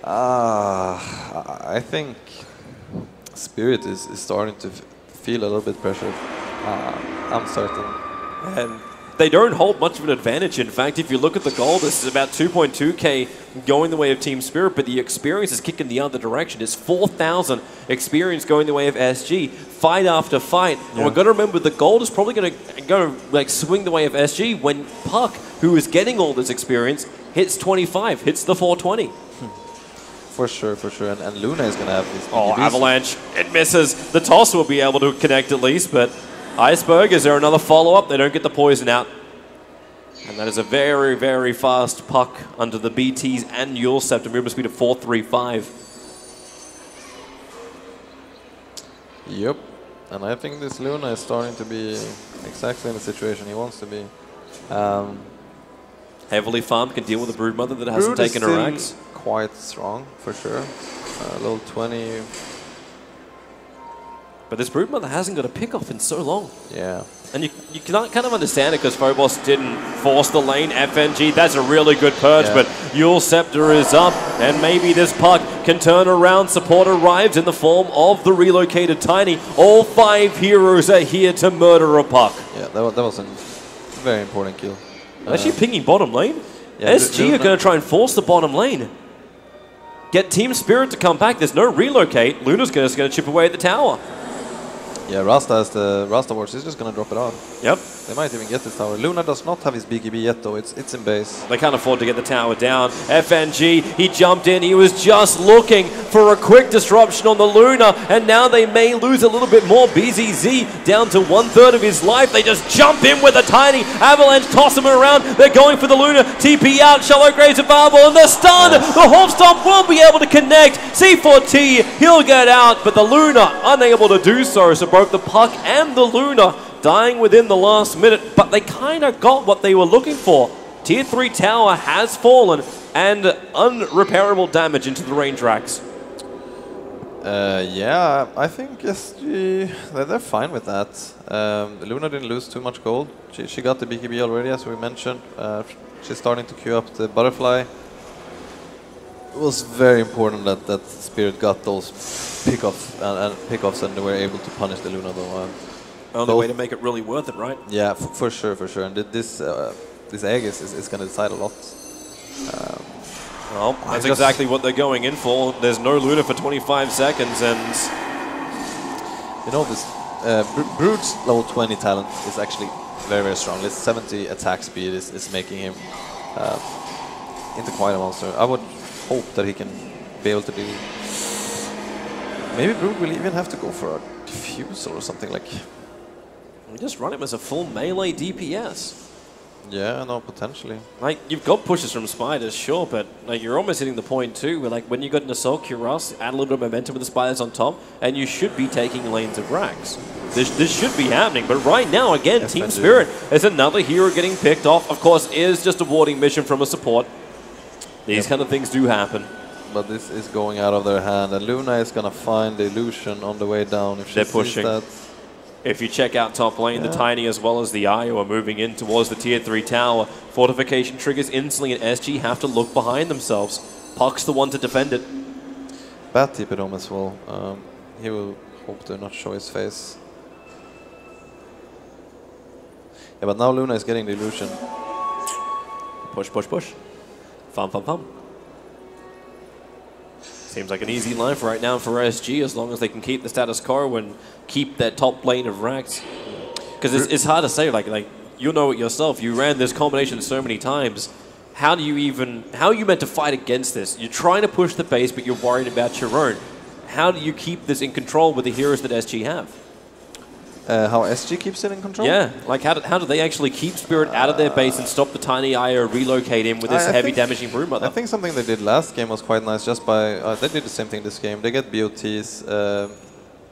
I think Spirit is starting to feel a little bit pressured. I'm certain. And they don't hold much of an advantage. In fact, if you look at the goal, this is about 2.2k going the way of Team Spirit, but the experience is kicking the other direction. It's 4,000 experience going the way of SG, fight after fight. Yeah. And we've got to remember the gold is probably going to go like swing the way of SG when Puck, who is getting all this experience, hits 25, hits the 420. For sure, for sure. And Luna is going to have this. Oh, Avalanche, it misses. The toss will be able to connect at least, but Iceberg, is there another follow-up? They don't get the poison out. And that is a very, very fast Puck under the BT's annual Septum movement speed of 435. Yep. And I think this Luna is starting to be exactly in the situation he wants to be. Heavily farmed, can deal with a Broodmother that hasn't taken her axe. Quite strong, for sure. Level 20. But this Broodmother hasn't got a pick-off in so long. Yeah. And you cannot kind of understand it because Phobos didn't force the lane. FNG, that's a really good purge, but Eul Scepter is up, and maybe this puck can turn around. Support arrives in the form of the relocated Tiny. All 5 heroes are here to murder a puck. Yeah, that was a very important kill. Actually pinging bottom lane. Yeah, SG are going to try and force the bottom lane. Get Team Spirit to come back. There's no relocate. Luna's just going to chip away at the tower. Yeah, Rasta has the Rasta Wars. He's just going to drop it off. Yep. They might even get this tower. Luna does not have his BKB yet, though. It's in base. They can't afford to get the tower down. FNG, he jumped in. He was just looking for a quick disruption on the Luna, and now they may lose a little bit more. BZZ down to 1/3 of his life. They just jump in with a Tiny. Avalanche toss him around. They're going for the Luna. TP out. Shallow Graves available, and the stun. The Hop Stomp won't be able to connect. C4T, he'll get out, but the Luna unable to do so. So both the puck and the Luna dying within the last minute, but they kind of got what they were looking for. Tier 3 tower has fallen, and unrepairable damage into the range racks. Yeah, I think SG, they're fine with that. Luna didn't lose too much gold. She got the BKB already, as we mentioned. She's starting to queue up the butterfly. It was very important that Spirit got those pickoffs and they were able to punish the Luna, though. Only way to make it really worth it, right? Yeah, for sure. And this egg is going to decide a lot. Well, that's exactly what they're going in for. There's no Luna for 25 seconds, and you know this Brood's level 20 talent is actually very strong. This 70 attack speed is making him into quite a monster. I would hope that he can be able to do. Maybe Brood will even have to go for a diffuser or something like. Just run him as a full melee DPS. Yeah, no, potentially. Like, you've got pushes from Spiders, sure, but like you're almost hitting the point too, where like when you got an Assault Cuirass, add a little bit of momentum with the Spiders on top, and you should be taking lanes of racks. This should be happening, but right now, again, yes, Team Spirit is another hero getting picked off. Of course, is just a warding mission from a support. These kind of things do happen. But this is going out of their hand, and Luna is going to find the illusion on the way down. If they're pushing. That. If you check out top lane, the Tiny as well as the Io are moving in towards the tier 3 tower. Fortification triggers instantly, and SG have to look behind themselves. Puck's the one to defend it. Bad TP Dome as well. He will hope to not show his face. Yeah, but now Luna is getting the illusion. Push. Fum. Seems like an easy life right now for SG, as long as they can keep the status quo and keep that top lane of racks. Because it's hard to say, like you know it yourself. You ran this combination so many times. How are you meant to fight against this? You're trying to push the base, but you're worried about your own. How do you keep this in control with the heroes that SG have? How SG keeps it in control? Yeah, like how do they actually keep Spirit out of their base and stop the Tiny Io relocate in with this heavy damaging Broodmother? I think something they did last game was quite nice, just by, they did the same thing this game. They get BOTs,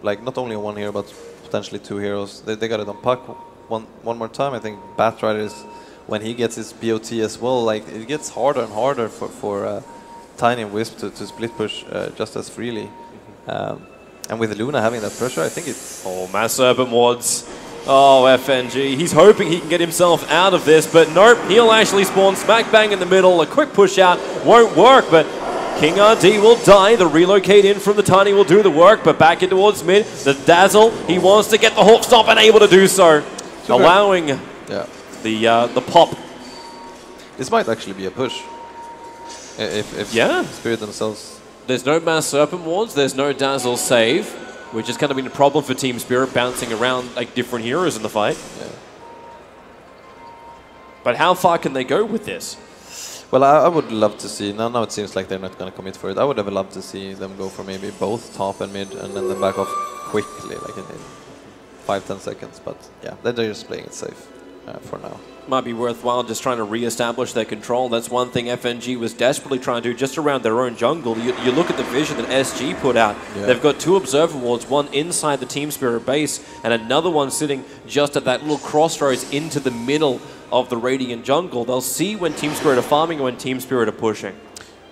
like not only one hero, but potentially 2 heroes. They got it on Puck one more time. I think Batrider is, when he gets his BOT as well, like it gets harder and harder for Tiny and Wisp to split push just as freely. And with Luna having that pressure, I think it's... Oh, Mass Serpent Wards. Oh, FNG. He's hoping he can get himself out of this, but nope, he'll actually spawn smack bang in the middle. A quick push out won't work, but King RD will die. The relocate in from the Tiny will do the work, but back in towards mid. The Dazzle, he wants to get the Hawk Stop and able to do so, allowing the pop. This might actually be a push. If Spirit themselves... There's no Mass Serpent Wards, there's no Dazzle save, which has kind of been a problem for Team Spirit, bouncing around like different heroes in the fight. Yeah. But how far can they go with this? Well, I would love to see, now it seems like they're not going to commit for it. I would have loved to see them go for maybe both top and mid, and then back off quickly, like in 5-10 seconds. But yeah, they're just playing it safe for now. Might be worthwhile just trying to re-establish their control. That's one thing FNG was desperately trying to do just around their own jungle. You look at the vision that SG put out. Yeah. They've got 2 Observer Wards, one inside the Team Spirit base and another one sitting just at that little crossroads into the middle of the Radiant jungle. They'll see when Team Spirit are farming and when Team Spirit are pushing.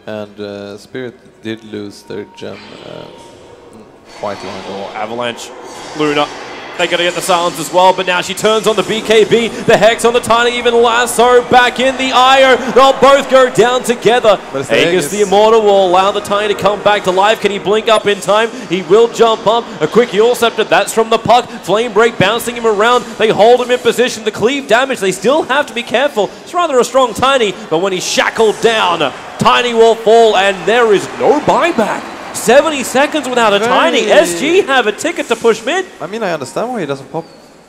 And Spirit did lose their gem. quite long ago. Avalanche, Luna. They got to get the silence as well, but now she turns on the BKB, the Hex on the Tiny, even Lasso back in the IO. They'll both go down together. Aegis the Immortal will allow the Tiny to come back to life. Can he blink up in time? He will jump up. A quick Eul Scepter, that's from the puck. Flame Break bouncing him around. They hold him in position. The cleave damage, they still have to be careful. It's rather a strong Tiny, but when he's shackled down, Tiny will fall, and there is no buyback. 70 seconds without a Tiny. SG have a ticket to push mid. I mean, I understand why he doesn't pop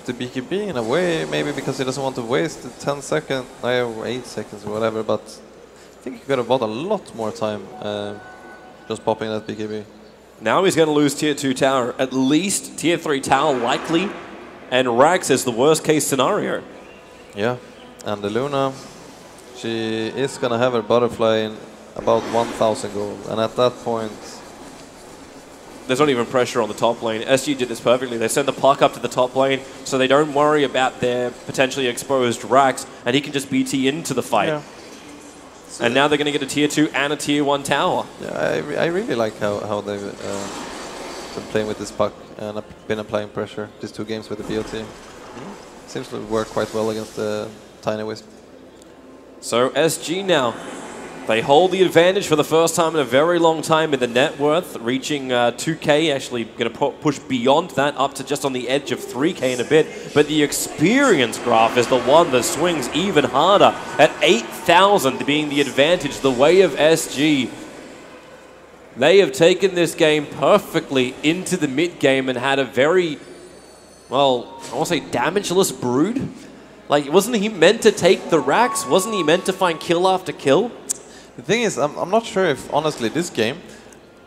the BKB in a way. Maybe because he doesn't want to waste the 10 seconds, or 8 seconds or whatever. But I think he could have bought a lot more time just popping that BKB. Now he's going to lose tier 2 tower. At least tier 3 tower likely. And Rax is the worst case scenario. Yeah. And the Luna, she is going to have her butterfly in about 1,000 gold. And at that point, there's not even pressure on the top lane. SG did this perfectly. They send the puck up to the top lane so they don't worry about their potentially exposed Rax, and he can just BT into the fight. Yeah. And now they're going to get a tier 2 and a tier 1 tower. Yeah, I really like how they've been playing with this puck and been applying pressure these 2 games with the BOT. Seems to work quite well against the Tiny Wisp. So SG now, they hold the advantage for the first time in a very long time in the net worth, reaching 2K, actually going to push beyond that up to just on the edge of 3K in a bit. But the experience graph is the one that swings even harder at 8,000 being the advantage the way of SG. They have taken this game perfectly into the mid game and had a very, well, I want to say damageless brood. Like, wasn't he meant to take the Rax? Wasn't he meant to find kill after kill? The thing is, I'm not sure if, honestly, this game,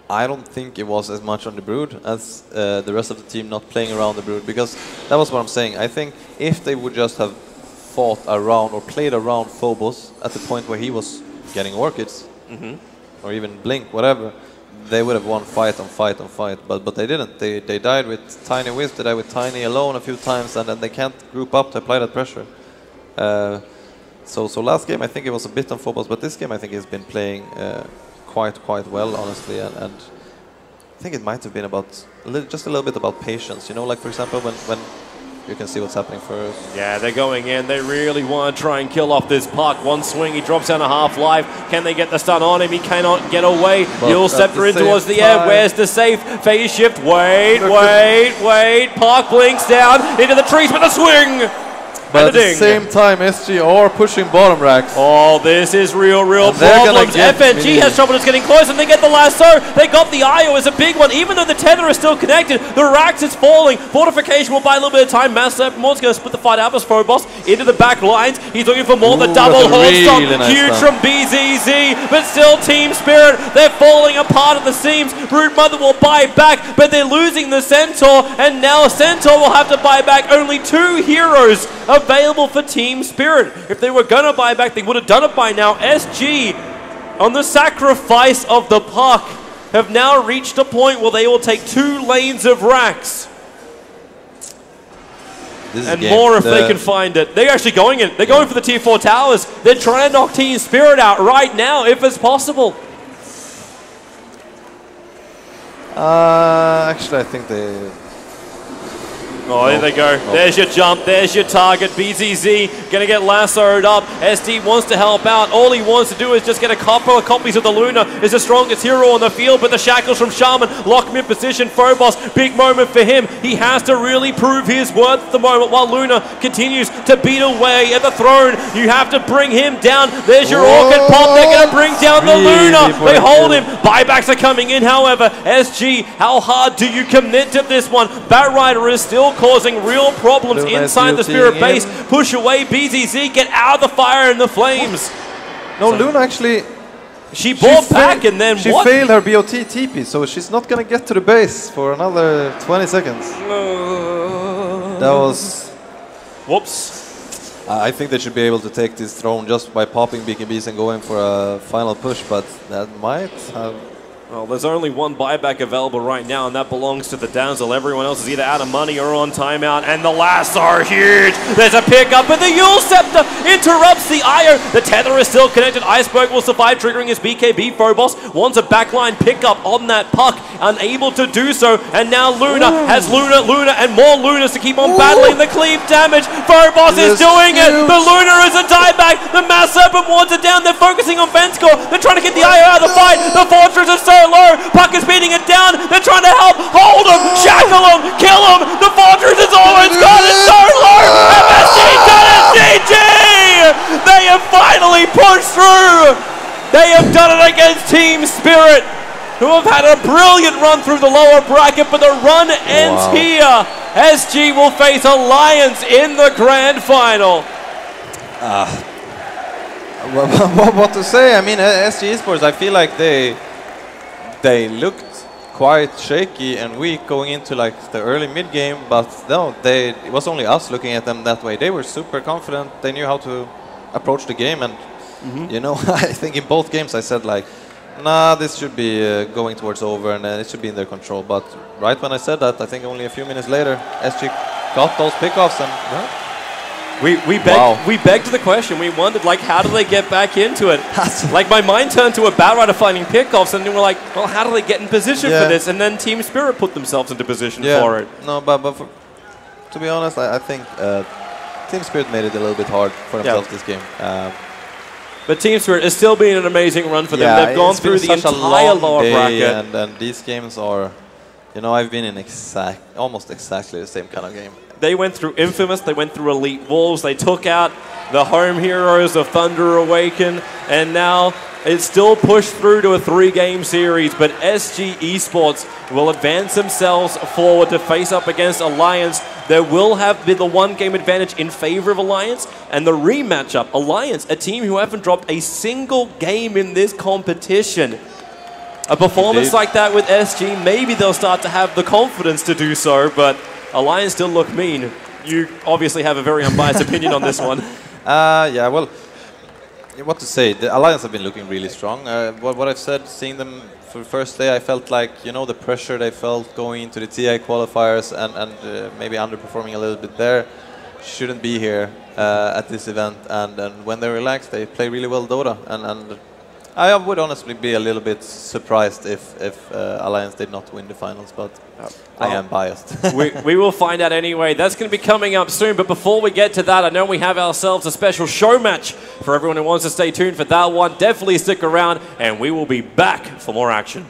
I don't think it was as much on the Brood as the rest of the team not playing around the Brood, because that was what I'm saying. I think if they would just have fought around or played around Phobos at the point where he was getting orchids, or even Blink, whatever, they would have won fight on fight on fight, but they didn't. They died with Tiny Wisp, they died with Tiny alone a few times, and then they can't group up to apply that pressure. So last game I think it was a bit on Phobos, but this game I think he's been playing quite well, honestly, and I think it might have been about just a little bit about patience, you know, like for example when you can see what's happening first. Yeah, they're going in. They really want to try and kill off this puck. One swing, he drops down a half-life. Can they get the stun on him? He cannot get away. Eul Scepter in towards the air. Where's the safe? Phase shift. Wait. Puck blinks down into the trees with a swing. But at the same time, SG are pushing bottom Rax. Oh, this is real problems. FNG has trouble just getting close, and they get the lasso. They got the IO as a big one. Even though the tether is still connected, the Rax is falling. Fortification will buy a little bit of time. Master Mort's going to split the fight out as Phobos into the back lines. He's looking for more. The double hold stop. Huge from BZZ, but still Team Spirit. They're falling apart at the seams. Brood Mother will buy back, but they're losing the Centaur, and now Centaur will have to buy back. Only 2 heroes available for Team Spirit. If they were going to buy back, they would have done it by now. SG, on the sacrifice of the puck, have now reached a point where they will take 2 lanes of Rax. And more if they can find it. They're actually going in. They're going for the tier 4 towers. They're trying to knock Team Spirit out right now, if it's possible. Actually, I think they... Oh, there they go. There's your jump. There's your target. BZZ going to get lassoed up. SD wants to help out. All he wants to do is just get a couple of copies of the Luna. Is the strongest hero on the field, but the shackles from Shaman lock him in position. Phobos, big moment for him. He has to really prove his worth at the moment while Luna continues to beat away at the throne. You have to bring him down. There's your Orchid Pop. They're going to bring down the Luna. They hold him. Buybacks are coming in, however. SG, how hard do you commit to this one? Batrider is still causing real problems inside the Spirit base. Push away BZZ, get out of the fire and the flames. No, so Luna actually... She bought back and then she failed her BOT TP, so she's not going to get to the base for another 20 seconds. That was... Whoops. I think they should be able to take this throne just by popping BKBs and going for a final push, but that might have... Well, there's only 1 buyback available right now, and that belongs to the Damsel. Everyone else is either out of money or on timeout, and the lasso are huge. There's a pickup, but the Eul Scepter interrupts gets the IO. The tether is still connected. Iceberg will survive, triggering his BKB. Phobos wants a backline pickup on that puck, unable to do so. And now Luna has Luna, and more Lunas to keep on battling the cleave damage. Phobos is doing it. The Luna is a dieback. The Mass Serpent wants it down. They're focusing on Venscore. They're trying to get the IO out of the fight. The Fortress is so low. Puck is beating it down. They're trying to help. Hold him. Shackle him. Kill him. The Fortress is almost gone. It's so low. MSG done it. GG! They have finally pushed through. They have done it against Team Spirit, who have had a brilliant run through the lower bracket, but the run ends here. SG will face Alliance in the grand final. What to say? I mean, SG Esports, I feel like they looked quite shaky and weak going into like the early mid game, but no, it was only us looking at them that way. They were super confident. They knew how to approach the game, and you know, I think in both games I said like, nah, this should be going towards over, and it should be in their control. But right when I said that, I think only a few minutes later, SG got those pickoffs, and we begged the question. We wondered, like, how do they get back into it? Like, my mind turned to a Batrider finding pickoffs, and then we're like, well, how do they get in position for this? And then Team Spirit put themselves into position for it. No, but to be honest, I think Team Spirit made it a little bit hard for themselves this game. But Team Spirit has still been an amazing run for them. They've gone through the entire lower bracket. And these games are, you know, I've been in almost exactly the same kind of game. They went through Infamous, they went through Elite Wolves, they took out the home heroes of Thunder Awaken, and now it's still pushed through to a 3-game series, but SG Esports will advance themselves forward to face up against Alliance. There will have been the 1-game advantage in favor of Alliance, and the rematch up, Alliance, a team who haven't dropped a single game in this competition. A performance like that with SG, maybe they'll start to have the confidence to do so, but Alliance still look mean. You obviously have a very unbiased opinion on this one. Yeah, well, what to say? The Alliance have been looking really strong. What I've said, seeing them for the first day, I felt like, you know, the pressure they felt going into the TI qualifiers and maybe underperforming a little bit there shouldn't be here at this event. And when they relax, they play really well Dota. And I would honestly be a little bit surprised if Alliance did not win the finals, but I am biased. we will find out anyway. That's going to be coming up soon, but before we get to that, I know we have ourselves a special show match for everyone who wants to stay tuned for that one. Definitely stick around, and we will be back for more action.